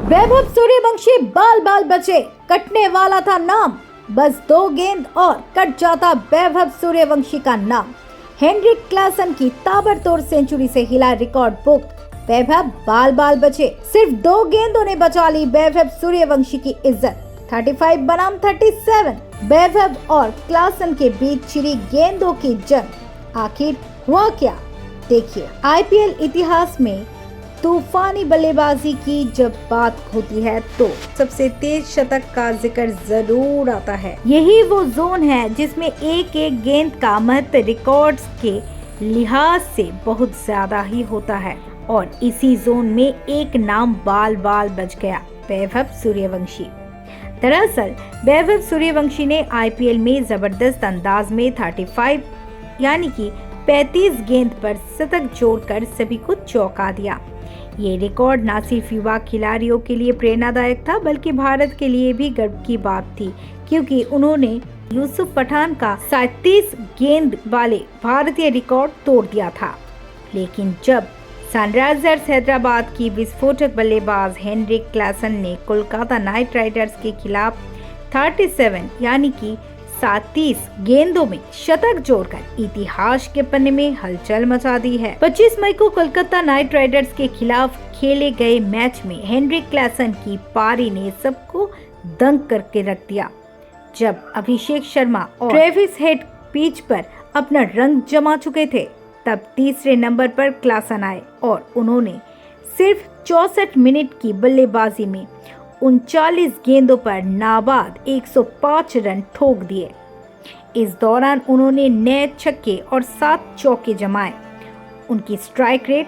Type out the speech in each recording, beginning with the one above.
वैभव सूर्यवंशी बाल बाल बचे, कटने वाला था नाम, बस 2 गेंद और कट जाता वैभव सूर्यवंशी का नाम। हेनरिक क्लासन की ताबड़तोड़ सेंचुरी से हिला रिकॉर्ड बुक। वैभव बाल बाल बचे, सिर्फ 2 गेंदों ने बचा ली वैभव सूर्यवंशी की इज्जत। 35 बनाम 37 वैभव और क्लासन के बीच छिड़ी गेंदों की जंग। आखिर हुआ क्या, देखिए। आईपीएल इतिहास में तूफानी बल्लेबाजी की जब बात होती है तो सबसे तेज शतक का जिक्र जरूर आता है। यही वो जोन है जिसमें एक एक गेंद का महत्व रिकॉर्ड्स के लिहाज से बहुत ज्यादा ही होता है, और इसी जोन में एक नाम बाल बाल बच गया, वैभव सूर्यवंशी। दरअसल वैभव सूर्यवंशी ने आईपीएल में जबरदस्त अंदाज में 35 यानी कि 35 गेंद पर शतक जोड़कर सभी को चौंका दिया। ये रिकॉर्ड न सिर्फ युवा खिलाड़ियों के लिए प्रेरणादायक था, बल्कि भारत के लिए भी गर्व की बात थी, क्योंकि उन्होंने यूसुफ पठान का 37 गेंद वाले भारतीय रिकॉर्ड तोड़ दिया था। लेकिन जब सनराइजर्स हैदराबाद की विस्फोटक बल्लेबाज हेनरिक क्लासन ने कोलकाता नाइट राइडर्स के खिलाफ 37 यानी कि 37 गेंदों में शतक जोड़कर इतिहास के पन्ने में हलचल मचा दी है। 25 मई को कोलकाता नाइट राइडर्स के खिलाफ खेले गए मैच में हेनरिक क्लासन की पारी ने सबको दंग करके रख दिया। जब अभिषेक शर्मा और ट्रेविस हेड पिच पर अपना रंग जमा चुके थे, तब तीसरे नंबर पर क्लासन आए और उन्होंने सिर्फ 64 मिनट की बल्लेबाजी में 39 गेंदों पर नाबाद 105 रन ठोक दिए। इस दौरान उन्होंने 9 छक्के और 7 चौके जमाए। उनकी स्ट्राइक रेट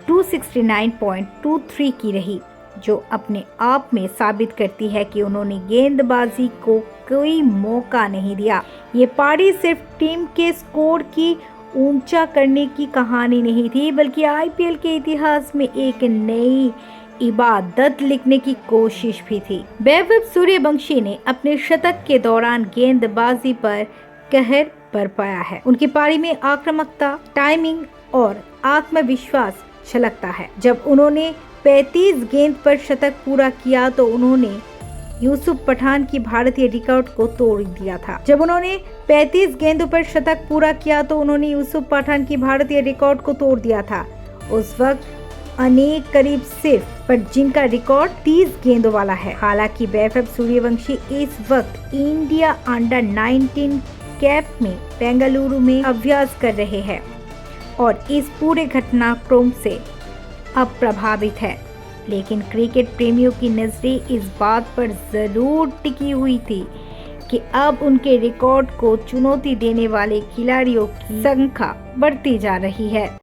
269.23 की रही, जो अपने आप में साबित करती है कि उन्होंने गेंदबाजी को कोई मौका नहीं दिया। ये पारी सिर्फ टीम के स्कोर की ऊंचा करने की कहानी नहीं थी, बल्कि आईपीएल के इतिहास में एक नई इबादत लिखने की कोशिश भी थी। वैभव सूर्यवंशी ने अपने शतक के दौरान गेंदबाजी पर कहर बरपाया है। उनकी पारी में आक्रामकता, टाइमिंग और आत्मविश्वास झलकता है। जब उन्होंने 35 गेंद पर शतक पूरा किया तो उन्होंने यूसुफ पठान की भारतीय रिकॉर्ड को तोड़ दिया था। जब उन्होंने 35 गेंदों पर शतक पूरा किया तो उन्होंने यूसुफ पठान की भारतीय रिकॉर्ड को तोड़ दिया था। उस वक्त अनेक करीब सिर्फ पर जिनका रिकॉर्ड 30 गेंदों वाला है। हालांकि वैभव सूर्यवंशी इस वक्त इंडिया अंडर 19 कैंप में बेंगलुरु में अभ्यास कर रहे हैं और इस पूरे घटनाक्रम से अब प्रभावित है। लेकिन क्रिकेट प्रेमियों की नजरें इस बात पर जरूर टिकी हुई थी कि अब उनके रिकॉर्ड को चुनौती देने वाले खिलाड़ियों की संख्या बढ़ती जा रही है।